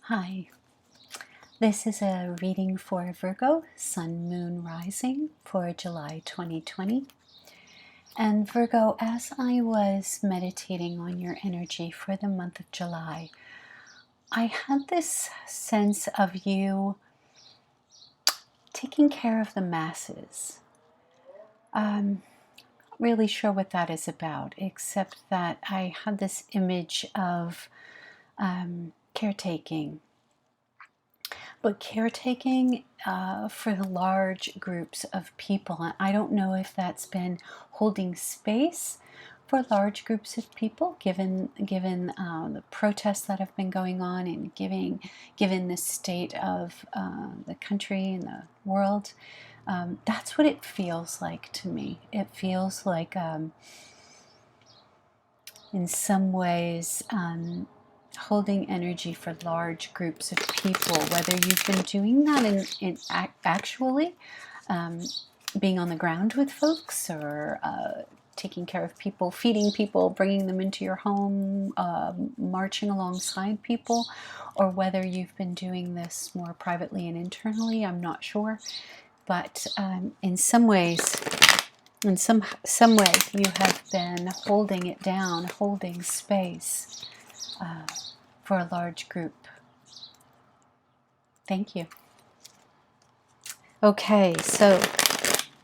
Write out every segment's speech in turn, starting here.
Hi, this is a reading for Virgo, Sun, Moon, Rising for July 2020. And Virgo, as I was meditating on your energy for the month of July, I had this sense of you taking care of the masses. Not really sure what that is about, except that I had this image of caretaking. But caretaking for the large groups of people. I don't know if that's been holding space for large groups of people, given the protests that have been going on, and given the state of the country and the world. That's what it feels like to me. It feels like, in some ways, holding energy for large groups of people, whether you've been doing that actually being on the ground with folks, or taking care of people, feeding people, bringing them into your home, marching alongside people, or whether you've been doing this more privately and internally. I'm not sure, but in some ways, in some way, you have been holding it down, holding space for a large group. Thank you. Okay, so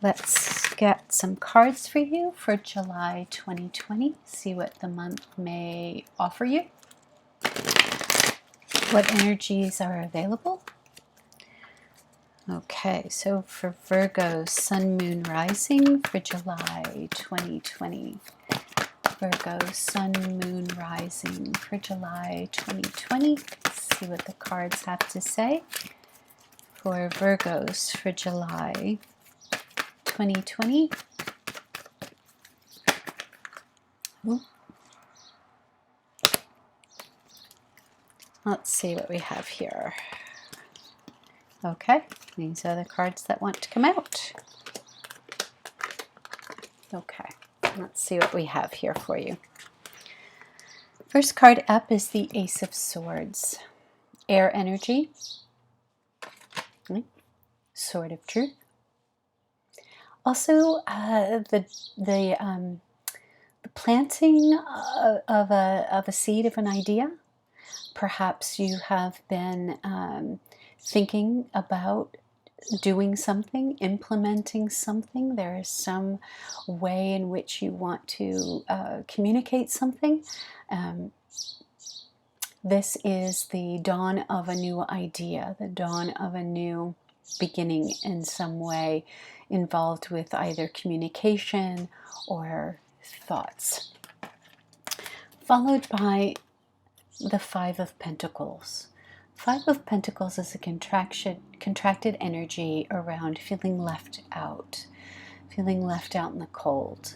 let's get some cards for you for July 2020. See what the month may offer you. What energies are available? Okay, so for Virgo, Sun, Moon, Rising for July 2020. Virgo, Sun, Moon, Rising for July 2020. Let's see what the cards have to say for Virgos for July 2020. Let's see what we have here. Okay, these are the cards that want to come out. Okay, let's see what we have here for you. First card up is the Ace of Swords. Air energy. Sword of Truth. Also, the planting of a seed of an idea. Perhaps you have been thinking about doing something, implementing something. There is some way in which you want to communicate something. This is the dawn of a new idea, the dawn of a new beginning in some way, involved with either communication or thoughts. Followed by the Five of Pentacles. Five of Pentacles is a contracted energy around feeling left out in the cold.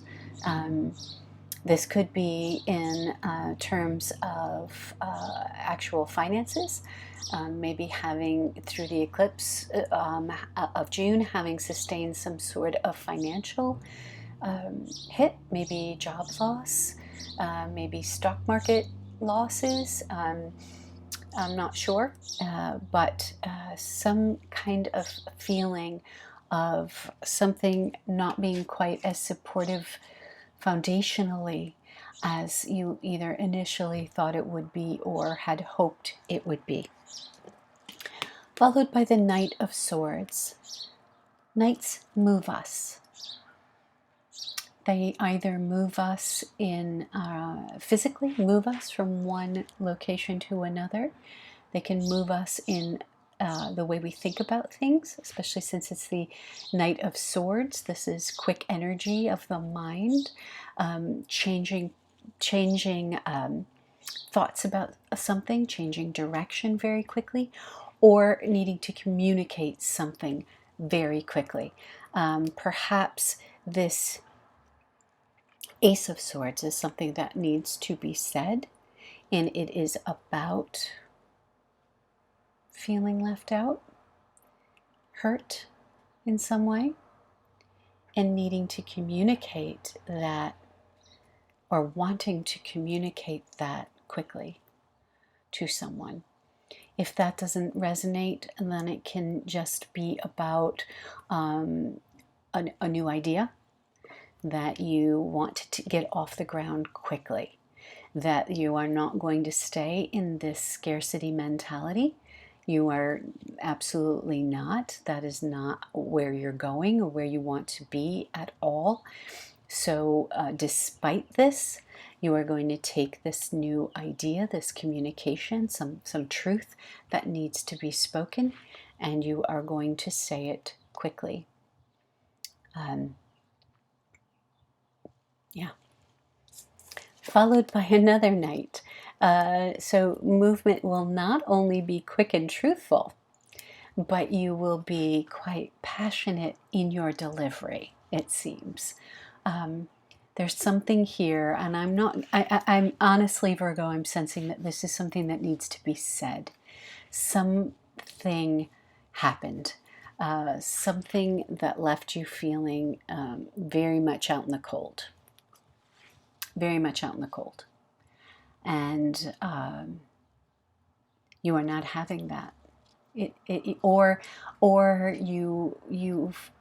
This could be in terms of actual finances, maybe having, through the eclipse of June, having sustained some sort of financial hit, maybe job loss, maybe stock market losses. I'm not sure, but some kind of feeling of something not being quite as supportive foundationally as you either initially thought it would be or had hoped it would be. Followed by the Knight of Swords. Knights move us. They either move us in physically, move us from one location to another. They can move us in the way we think about things, especially since it's the Knight of Swords. This is quick energy of the mind, changing thoughts about something, changing direction very quickly, or needing to communicate something very quickly. Perhaps this Ace of Swords is something that needs to be said, and it is about feeling left out, hurt in some way, and needing to communicate that, or wanting to communicate that quickly to someone. If that doesn't resonate, then it can just be about a new idea that you want to get off the ground quickly, that you are not going to stay in this scarcity mentality. You are absolutely not. That is not where you're going or where you want to be at all. So, despite this, you are going to take this new idea, this communication, some truth that needs to be spoken, and you are going to say it quickly. Yeah. Followed by another night. So, movement will not only be quick and truthful, but you will be quite passionate in your delivery, it seems. There's something here, and I'm honestly, Virgo, I'm sensing that this is something that needs to be said. Something happened, something that left you feeling very much out in the cold. Very much out in the cold. And you are not having that. Or you've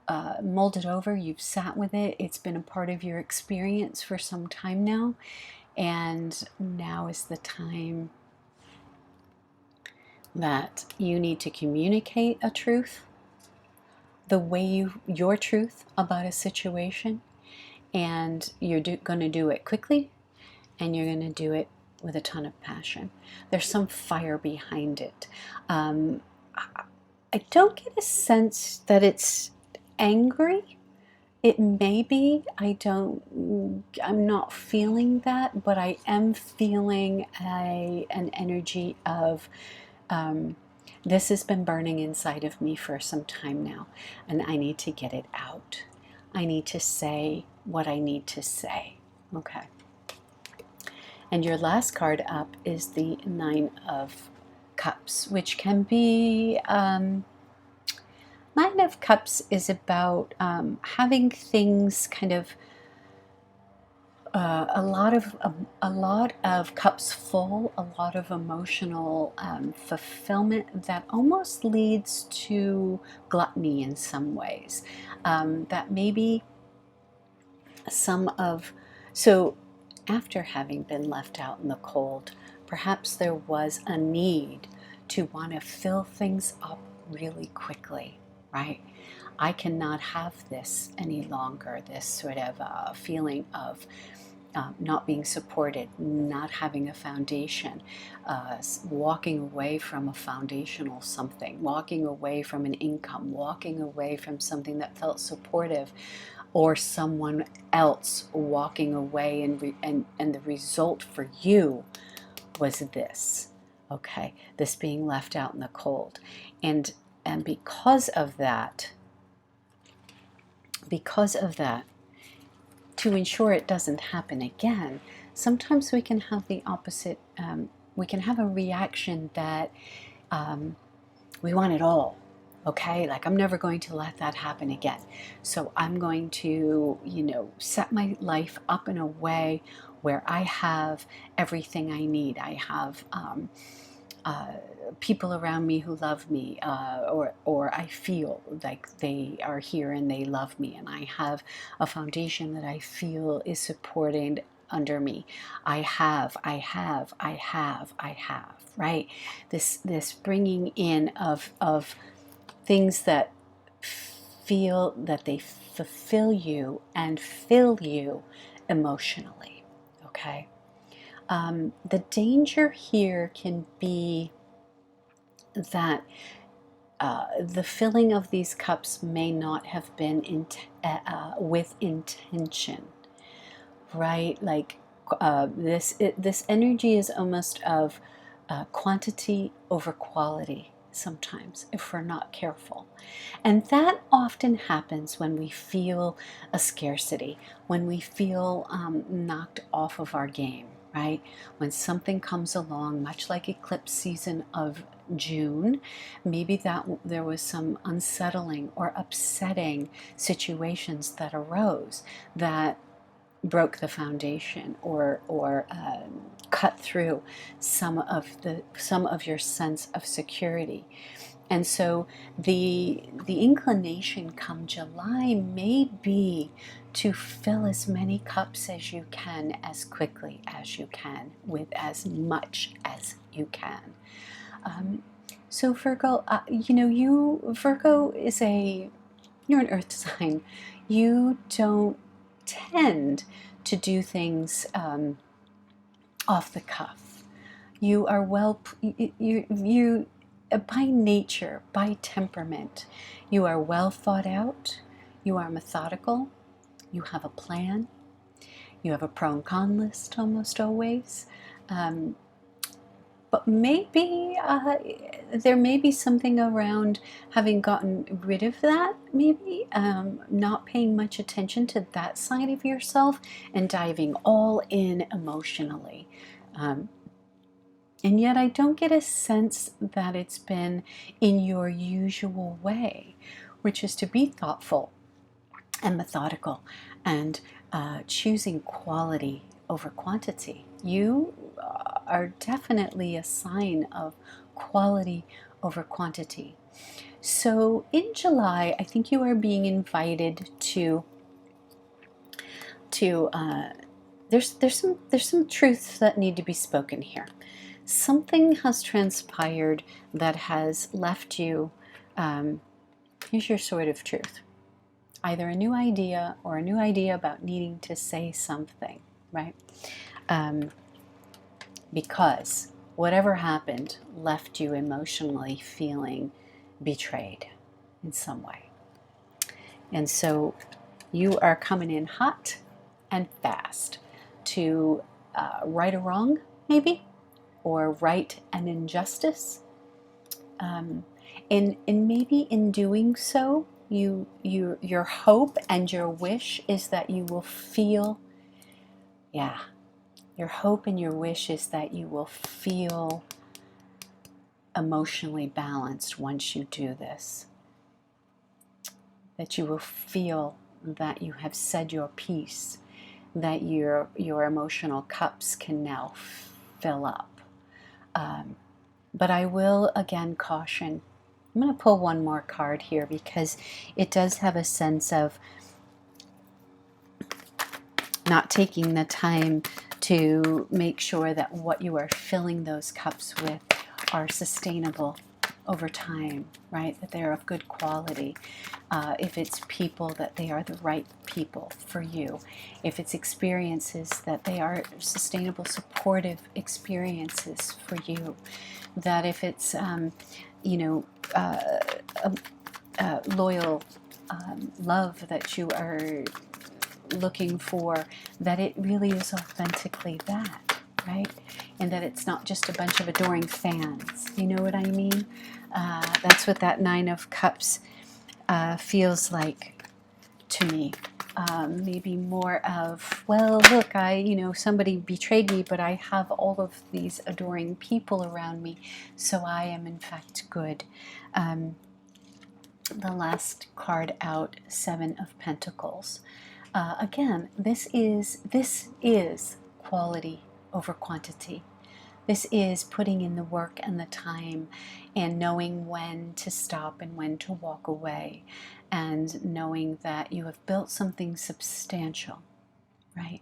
molded over, you've sat with it, it's been a part of your experience for some time now, and now is the time that you need to communicate a truth, the way your truth about a situation, and you're going to do it quickly, and you're going to do it with a ton of passion. There's some fire behind it. I don't get a sense that it's angry. It may be. I'm not feeling that, but I am feeling an energy of this has been burning inside of me for some time now, and I need to get it out. I need to say what I need to say. Okay. And your last card up is the Nine of Cups, which can be, Nine of Cups is about having things kind of, a lot of cups full, a lot of emotional fulfillment that almost leads to gluttony in some ways. That maybe so after having been left out in the cold, perhaps there was a need to want to fill things up really quickly, right? I cannot have this any longer, this sort of feeling of not being supported, not having a foundation, walking away from a foundational something, walking away from an income, walking away from something that felt supportive, or someone else walking away, and the result for you was this, okay, this being left out in the cold. And because of that, to ensure it doesn't happen again, sometimes we can have the opposite. We can have a reaction that we want it all. Okay, like I'm never going to let that happen again. So I'm going to, set my life up in a way where I have everything I need. I have people around me who love me, or I feel like they are here and they love me, and I have a foundation that I feel is supported under me. I have, right? This bringing in of things that feel that they fulfill you and fill you emotionally, okay? The danger here can be that the filling of these cups may not have been with intention, right? Like this energy is almost of quantity over quality sometimes, if we're not careful. And that often happens when we feel a scarcity, when we feel knocked off of our game, right? When something comes along, much like eclipse season of June, maybe that there was some unsettling or upsetting situations that arose that broke the foundation, or cut through some of your sense of security. And so the inclination come July may be to fill as many cups as you can, as quickly as you can, with as much as you can. So Virgo, Virgo is you're an earth sign. You don't tend to do things off the cuff. You are you by nature, by temperament, you are well thought out. You are methodical. You have a plan. You have a pro and con list almost always. But maybe there may be something around having gotten rid of that, maybe not paying much attention to that side of yourself and diving all in emotionally. And yet I don't get a sense that it's been in your usual way, which is to be thoughtful and methodical and choosing quality over quantity. You are definitely a sign of quality over quantity. So in July, I think you are being invited to there's some truths that need to be spoken here. Something has transpired that has left you. Here's your sort of truth: either a new idea or a new idea about needing to say something, right? Because whatever happened left you emotionally feeling betrayed in some way. And so you are coming in hot and fast to right a wrong, maybe, or right an injustice. And maybe in doing so, your hope and your wish is that you will feel, your hope and your wish is that you will feel emotionally balanced once you do this. That you will feel that you have said your piece, that your emotional cups can now fill up. But I will again caution. I'm going to pull one more card here because it does have a sense of not taking the time to make sure that what you are filling those cups with are sustainable over time, right? That they're of good quality. If it's people, that they are the right people for you. If it's experiences, that they are sustainable, supportive experiences for you. That if it's, loyal love that you are looking for, that it really is authentically that, right? And that it's not just a bunch of adoring fans. You know what I mean? That's what that Nine of Cups feels like to me. Maybe more of, well, look, somebody betrayed me, but I have all of these adoring people around me, so I am in fact good. The last card out, Seven of Pentacles. Again, this is quality over quantity. This is putting in the work and the time and knowing when to stop and when to walk away, and knowing that you have built something substantial, right,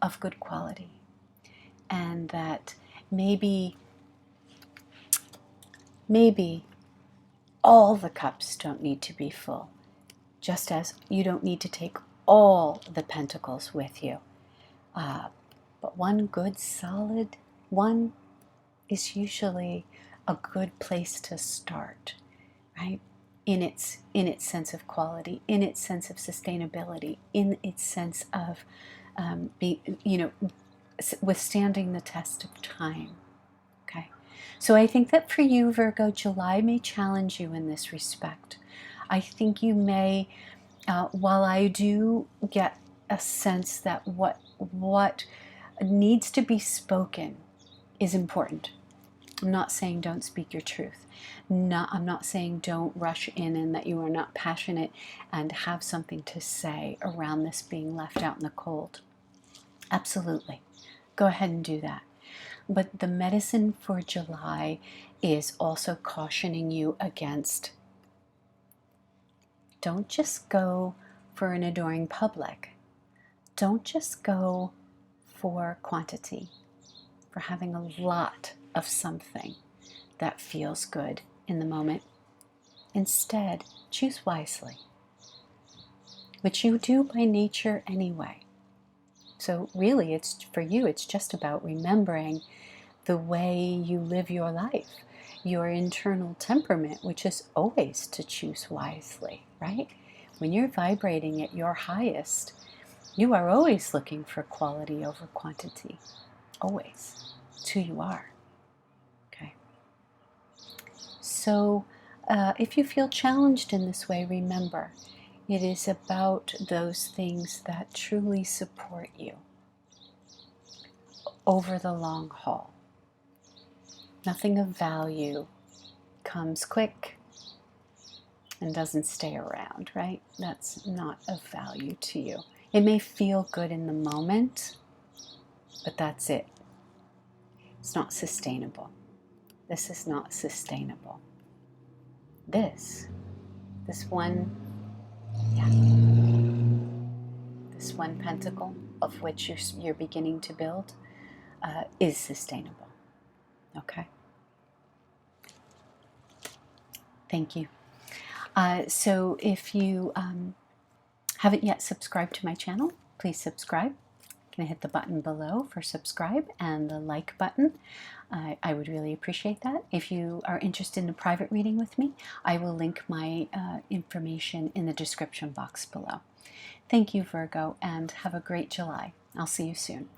of good quality, and that maybe all the cups don't need to be full, just as you don't need to take all the pentacles with you. But one good solid one is usually a good place to start, right? In its sense of quality, in its sense of sustainability, in its sense of withstanding the test of time. Okay, so I think that for you, Virgo, July may challenge you in this respect. I think you may, while I do get a sense that what needs to be spoken is important. I'm not saying don't speak your truth. I'm not saying don't rush in and that you are not passionate and have something to say around this being left out in the cold. Absolutely. Go ahead and do that. But the medicine for July is also cautioning you against, don't just go for an adoring public. Don't just go for quantity, for having a lot of something that feels good in the moment. Instead, choose wisely, which you do by nature anyway. So really, it's for you, it's just about remembering the way you live your life, your internal temperament, which is always to choose wisely, right? When you're vibrating at your highest, you are always looking for quality over quantity. Always. It's who you are. Okay. So if you feel challenged in this way, remember, it is about those things that truly support you over the long haul. Nothing of value comes quick and doesn't stay around, right? That's not of value to you. It may feel good in the moment, but that's it. It's not sustainable. This is not sustainable. This one, yeah, this one pentacle of which you're beginning to build is sustainable. Okay? Thank you. So if you haven't yet subscribed to my channel, please subscribe. You can hit the button below for subscribe and the like button. I would really appreciate that. If you are interested in a private reading with me, I will link my information in the description box below. Thank you, Virgo, and have a great July. I'll see you soon.